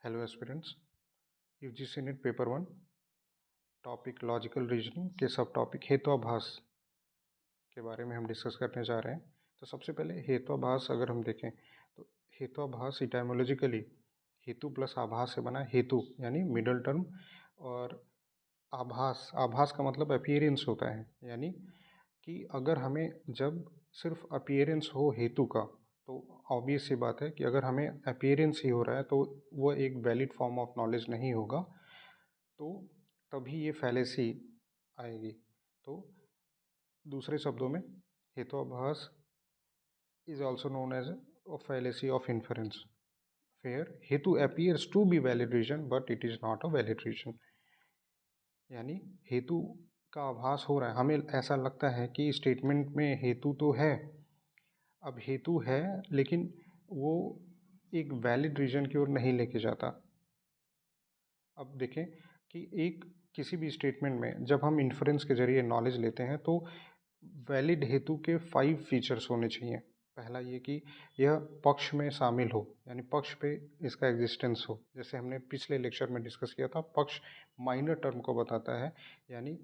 Hello aspirants. UGC net paper 1 topic logical reasoning के सब topic हेतुआभास के बारे में हम डिस्कस करने जा रहे हैं। तो सबसे पहले हेतुआभास अगर हम देखें तो हेतुआभास इटाइमोलॉजिकली हेतु प्लस आभास से बना है। हेतु यानी मिडल टर्म और आभास आभास का मतलब अपीयरेंस होता है, यानी कि अगर हमें जब सिर्फ अपीयरेंस हो हेतु का तो ऑब्वियस सी बात है कि अगर हमें अपीयरेंस ही हो रहा है तो वो एक वैलिड फॉर्म ऑफ नॉलेज नहीं होगा, तो तभी ये फैलेसी आएगी। तो दूसरे शब्दों में हेतुआभास is also known as a fallacy of inference where hetu appears to be valid reason but it is not a valid reason. यानी हेतु का आभास हो रहा है, हमें ऐसा लगता है कि स्टेटमेंट में हेतु तो है, अब हेतु है लेकिन वो एक वैलिड रीजन की ओर नहीं लेके जाता। अब देखें कि एक किसी भी स्टेटमेंट में जब हम इन्फरेंस के जरिए नॉलेज लेते हैं तो वैलिड हेतु के 5 फीचर्स होने चाहिए। पहला ये कि यह पक्ष में शामिल हो, यानी पक्ष पे इसका एग्जिस्टेंस हो। जैसे हमने पिछले लेक्चर में डिस्कस किया था, पक्ष माइनर टर्म को बताता है। यानी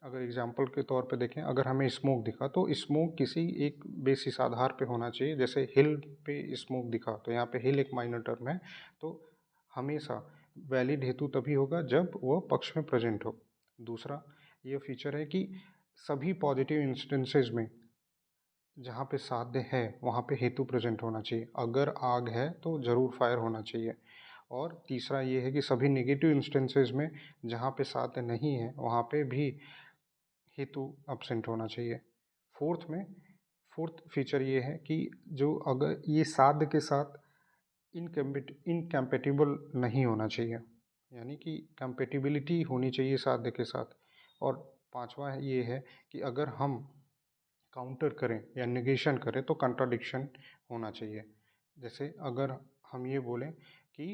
अगर एग्जाम्पल के तौर पे देखें, अगर हमें स्मोक दिखा तो स्मोक किसी एक बेसिस आधार पे होना चाहिए। जैसे हिल पे स्मोक दिखा तो यहाँ पे हिल एक माइनर टर्म है, तो हमेशा वैलिड हेतु तभी होगा जब वह पक्ष में प्रेजेंट हो। दूसरा ये फीचर है कि सभी पॉजिटिव इंस्टेंसेस में जहाँ पे साध्य है वहाँ पे हेतु प्रेजेंट होना चाहिए। अगर आग है तो ज़रूर फायर होना चाहिए। और तीसरा ये है कि सभी नेगेटिव इंस्टेंसेस में जहाँ पे साध्य नहीं है वहाँ पे भी हेतु एब्सेंट होना चाहिए। फोर्थ फीचर ये है कि जो अगर ये साध्य के साथ इनकम्पेटिबल नहीं होना चाहिए, यानी कि कंपेटिबिलिटी होनी चाहिए साध्य के साथ। और पांचवा ये है कि अगर हम काउंटर करें या निगेशन करें तो कंट्राडिक्शन होना चाहिए। जैसे अगर हम ये बोलें कि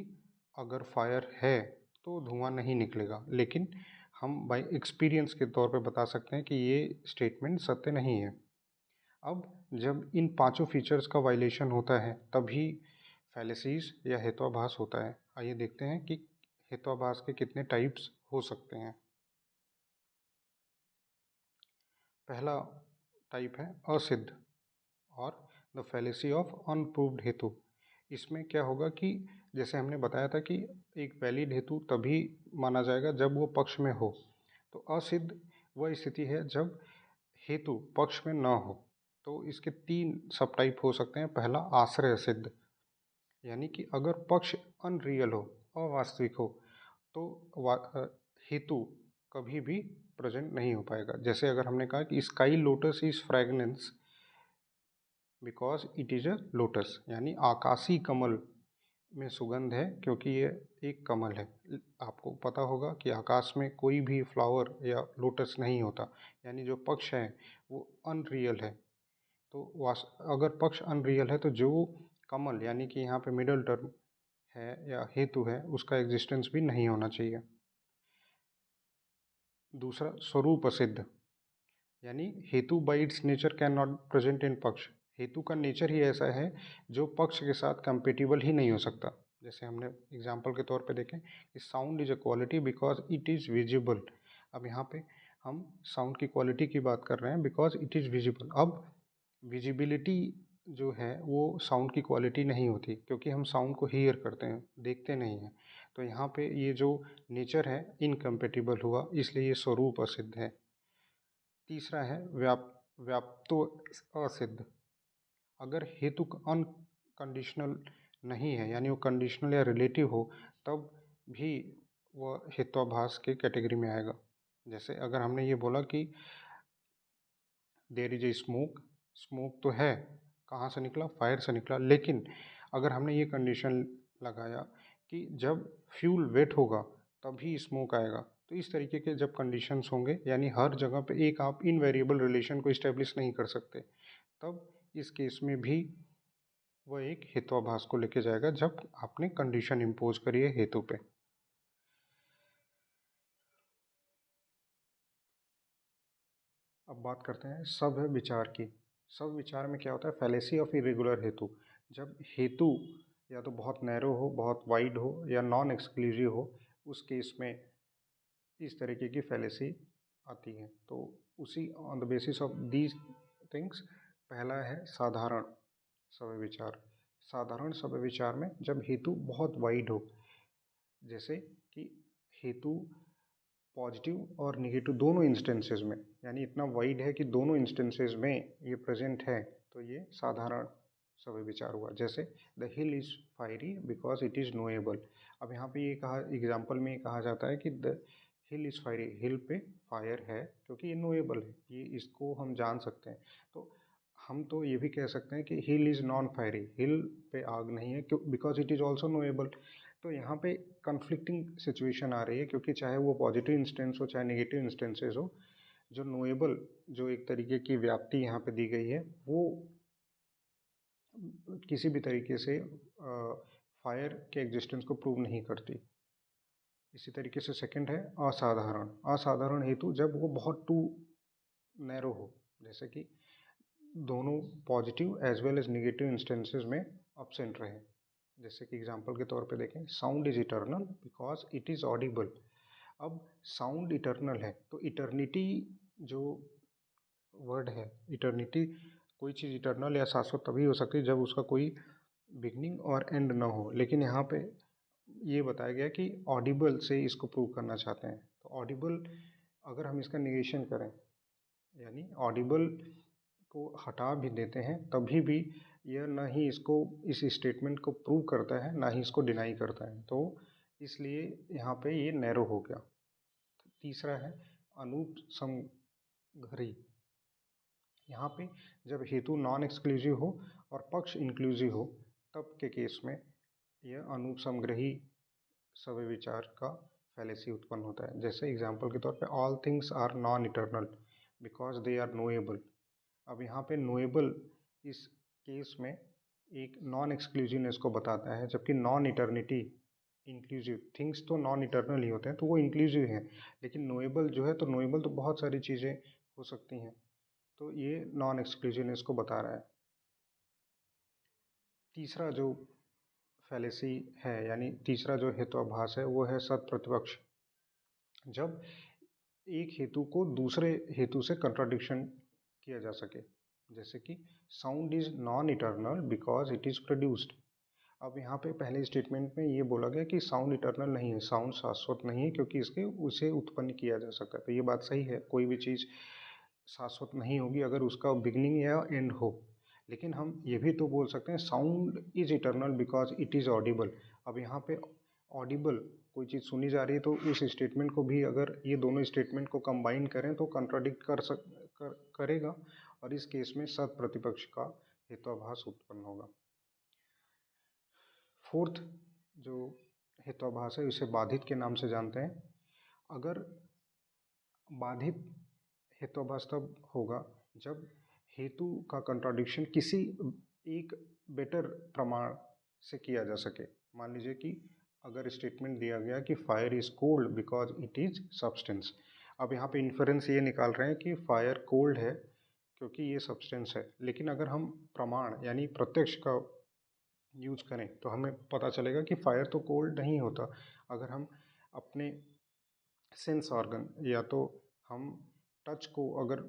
अगर फायर है तो धुआं नहीं निकलेगा, लेकिन हम बाय एक्सपीरियंस के तौर पे बता सकते हैं कि ये स्टेटमेंट सत्य नहीं है। अब जब इन पांचों फीचर्स का वायलेशन होता है तभी फैलेसीज या हेतुआभास होता है। आइए देखते हैं कि हेतुआभास के कितने टाइप्स हो सकते हैं। पहला टाइप है असिद्ध और द फैलेसी ऑफ अनप्रूव्ड हेतु। इसमें क्या होगा कि जैसे हमने बताया था कि एक वैलिड हेतु तभी माना जाएगा जब वो पक्ष में हो। तो असिद्ध वह स्थिति है जब हेतु पक्ष में न हो। तो इसके 3 सब टाइप हो सकते हैं। पहला आश्रय सिद्ध, यानी कि अगर पक्ष अनरियल हो, अवास्तविक हो, तो हेतु कभी भी प्रेजेंट नहीं हो पाएगा। जैसे अगर हमने कहा कि sky lotus is fragrance because it is a lotus, यानी आकाशी कमल में सुगंध है क्योंकि ये एक कमल है। आपको पता होगा कि आकाश में कोई भी फ्लावर या लोटस नहीं होता, यानी जो पक्ष है वो अनरियल है। तो अगर पक्ष अनरियल है तो जो कमल यानी कि यहाँ पे मिडल टर्म है या हेतु है उसका एग्जिस्टेंस भी नहीं होना चाहिए। दूसरा स्वरूप असिद्ध, यानी हेतु by its nature can not present in पक्ष। हेतु का नेचर ही ऐसा है जो पक्ष के साथ कंपेटिबल ही नहीं हो सकता। जैसे हमने एग्जाम्पल के तौर पे देखें कि sound is a quality because it is visible. अब यहाँ पे हम साउंड की क्वालिटी की बात कर रहे हैं बिकॉज इट इज़ विजिबल। अब विजिबिलिटी जो है वो साउंड की क्वालिटी नहीं होती, क्योंकि हम साउंड को हियर करते हैं, देखते नहीं हैं। तो यहाँ पे ये जो नेचर है इनकम्पेटिबल हुआ, इसलिए ये स्वरूप असिद्ध है। तीसरा है व्याप्तो असिद्ध। अगर हेतु अनकंडीशनल नहीं है, यानी वो कंडीशनल या रिलेटिव हो, तब भी वह हेत्वाभास के कैटेगरी में आएगा। जैसे अगर हमने ये बोला कि there is a smoke, smoke तो है, कहाँ से निकला, फायर से निकला, लेकिन अगर हमने ये कंडीशन लगाया कि जब फ्यूल वेट होगा तभी स्मोक आएगा, तो इस तरीके के जब कंडीशंस होंगे, यानी हर जगह पे एक आप इनवेरिएबल रिलेशन को इस्टेब्लिश नहीं कर सकते, तब इस केस में भी वह एक हेत्वाभास को लेके जाएगा जब आपने कंडीशन इम्पोज करी है हेतु पे। अब बात करते हैं सब विचार की। सब विचार में क्या होता है, फैलेसी ऑफ इरेगुलर हेतु। जब हेतु या तो बहुत नैरो हो, बहुत वाइड हो या नॉन एक्सक्लूसिव हो, उस केस में इस तरीके की फैलेसी आती है। तो उसी on the basis of these things पहला है साधारण समय विचार। साधारण समय विचार में जब हेतु बहुत वाइड हो, जैसे कि हेतु पॉजिटिव और निगेटिव दोनों इंस्टेंसेस में, यानी इतना वाइड है कि दोनों इंस्टेंसेस में ये प्रेजेंट है, तो ये साधारण समय विचार हुआ। जैसे the hill is fiery because it is knowable. अब यहाँ पे ये कहा, एग्जाम्पल में ये कहा जाता है कि द हिल इज़ फायरी, हिल पे फायर है क्योंकि ये नोएबल है, ये इसको हम जान सकते हैं। तो हम तो ये भी कह सकते हैं कि हिल इज़ नॉन फायरी, हिल पे आग नहीं है क्यों, because it is also knowable. तो यहाँ पे कन्फ्लिक्टिंग सिचुएशन आ रही है, क्योंकि चाहे वो पॉजिटिव इंस्टेंस हो चाहे नेगेटिव इंस्टेंसेस हो, जो नोएबल जो एक तरीके की व्याप्ति यहाँ पे दी गई है वो किसी भी तरीके से फायर के एग्जिस्टेंस को प्रूव नहीं करती। इसी तरीके से सेकंड है असाधारण। असाधारण हेतु जब वो बहुत टू नैरो हो, जैसे कि दोनों positive as well as negative instances में अब्सेंट रहे। जैसे कि एग्जांपल के तौर पे देखें, sound is eternal because it is audible. अब साउंड इटर्नल है तो इटर्निटी जो वर्ड है, इटर्निटी, कोई चीज़ इटर्नल या शाश्वत तभी हो सकती है जब उसका कोई बिगनिंग और एंड ना हो। लेकिन यहाँ पे ये बताया गया कि ऑडिबल से इसको प्रूव करना चाहते हैं। तो ऑडिबल अगर हम इसका निगेशन करें, यानी ऑडिबल को हटा भी देते हैं, तभी भी यह ना ही इसको, इस स्टेटमेंट को प्रूव करता है ना ही इसको डिनाई करता है। तो इसलिए यहाँ पे ये नैरो हो गया। तीसरा है अनुपसंहरी। यहाँ पे जब हेतु नॉन एक्सक्लूसिव हो और पक्ष इंक्लूसिव हो, तब के केस में यह अनुपसंग्रही समय विचार का फैलेसी उत्पन्न होता है। जैसे एग्जाम्पल के तौर पे all things are non eternal because they are knowable. अब यहाँ पे नोएबल इस केस में एक नॉन एक्सक्लूसिवनेस को बताता है, जबकि नॉन इटर्निटी इंक्लूसिव, थिंग्स तो नॉन इटर्नल ही होते हैं तो वो इंक्लूसिव हैं, लेकिन नोएबल जो है, तो नोएबल तो बहुत सारी चीज़ें हो सकती हैं, तो ये नॉन एक्सक्लूसिवनेस को बता रहा है। तीसरा जो फैलेसी है, यानी तीसरा जो हेतुआभास है, वो है सत प्रतिपक्ष। जब एक हेतु को दूसरे हेतु से कंट्राडिक्शन किया जा सके, जैसे कि sound is non eternal because it is produced. अब यहाँ पे पहले स्टेटमेंट में ये बोला गया कि साउंड इटर्नल नहीं है, साउंड शाश्वत नहीं है क्योंकि इसके उसे उत्पन्न किया जा सकता है। तो ये बात सही है, कोई भी चीज़ शाश्वत नहीं होगी अगर उसका बिगनिंग या एंड हो। लेकिन हम ये भी तो बोल सकते हैं sound is eternal because it is audible. अब यहाँ पे ऑडिबल, कोई चीज़ सुनी जा रही है, तो उस स्टेटमेंट को भी अगर ये दोनों स्टेटमेंट को कंबाइन करें तो कंट्राडिक्ट करेगा, और इस केस में सत प्रतिपक्ष का हेतुआभास उत्पन्न होगा। फोर्थ जो हेतुआभास है उसे बाधित के नाम से जानते हैं। अगर बाधित हेतुआभास तब होगा जब हेतु का कंट्राडिक्शन किसी एक बेटर प्रमाण से किया जा सके। मान लीजिए कि अगर स्टेटमेंट दिया गया कि fire is cold because it is substance. अब यहाँ पे इन्फरेंस ये निकाल रहे हैं कि फायर कोल्ड है क्योंकि ये सब्सटेंस है, लेकिन अगर हम प्रमाण यानी प्रत्यक्ष का यूज करें तो हमें पता चलेगा कि फायर तो कोल्ड नहीं होता। अगर हम अपने सेंस ऑर्गन या तो हम टच को, अगर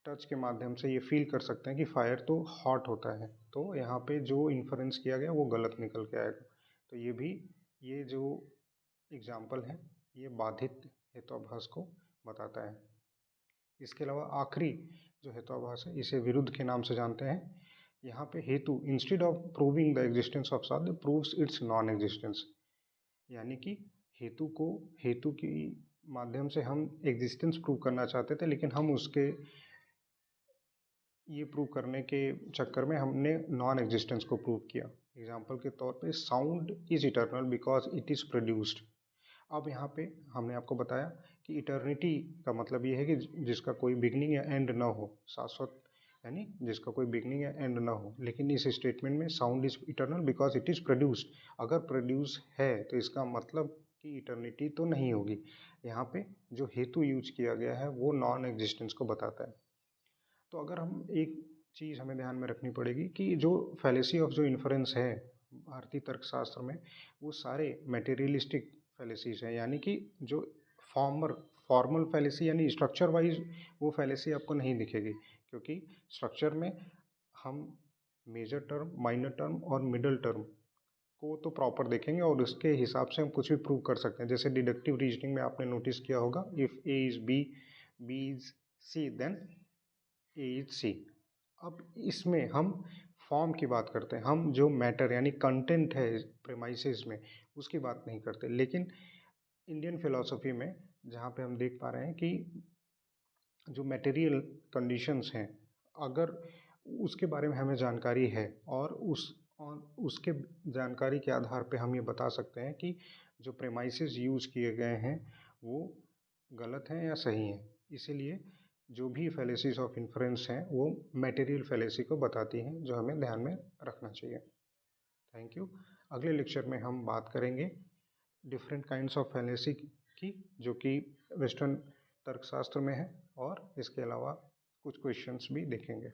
टच के माध्यम से ये फील कर सकते हैं कि फायर तो हॉट होता है, तो यहाँ पे जो इन्फरेंस किया गया वो गलत निकल के आएगा। तो ये भी, ये जो एग्जाम्पल है ये बाधित हेतुआभास को बताता है। इसके अलावा आखिरी जो हेतुआभास है इसे विरुद्ध के नाम से जानते हैं। यहाँ पे हेतु instead of proving the existence of साध्य प्रूव्स इट्स नॉन एग्जिस्टेंस। यानी कि हेतु को, हेतु की माध्यम से हम एग्जिस्टेंस प्रूव करना चाहते थे, लेकिन हम उसके ये प्रूव करने के चक्कर में हमने नॉन एग्जिस्टेंस को प्रूव किया। एग्जाम्पल के तौर पे sound is eternal because it is produced. अब यहाँ पे हमने आपको बताया कि इटर्निटी का मतलब ये है कि जिसका कोई बिगनिंग या एंड ना हो, शाश्वत, यानी जिसका कोई बिगनिंग या एंड ना हो। लेकिन इस स्टेटमेंट में sound is eternal because it is produced, अगर प्रोड्यूस है तो इसका मतलब कि इटर्निटी तो नहीं होगी। यहाँ पे जो हेतु यूज किया गया है वो नॉन एग्जिस्टेंस को बताता है। तो अगर हम एक चीज़ हमें ध्यान में रखनी पड़ेगी कि जो फैलेसी ऑफ जो इन्फरेंस है भारतीय तर्कशास्त्र में वो सारे मटेरियलिस्टिक फैलेसीज हैं, यानी कि जो फॉर्मल फैलेसी यानी स्ट्रक्चर वाइज वो फैलेसी आपको नहीं दिखेगी, क्योंकि स्ट्रक्चर में हम मेजर टर्म, माइनर टर्म और मिडल टर्म को तो प्रॉपर देखेंगे और उसके हिसाब से हम कुछ भी प्रूव कर सकते हैं। जैसे डिडक्टिव रीजनिंग में आपने नोटिस किया होगा, if A is B, B is C, then A is C. अब इसमें हम फॉर्म की बात करते हैं, हम जो मैटर यानी कंटेंट है प्रेमाइसिस में उसकी बात नहीं करते। लेकिन इंडियन फिलॉसफी में जहाँ पे हम देख पा रहे हैं कि जो मटेरियल कंडीशंस हैं, अगर उसके बारे में हमें जानकारी है और उसके जानकारी के आधार पे हम ये बता सकते हैं कि जो प्रेमाइसिस यूज़ किए गए हैं वो गलत हैं या सही हैं। इसीलिए जो भी फैलेसीज ऑफ इन्फ्रेंस हैं वो मटेरियल फैलेसी को बताती हैं, जो हमें ध्यान में रखना चाहिए। Thank you. अगले लेक्चर में हम बात करेंगे डिफरेंट काइंड्स ऑफ फैलेसी की, जो कि वेस्टर्न तर्कशास्त्र में है, और इसके अलावा कुछ क्वेश्चंस भी देखेंगे।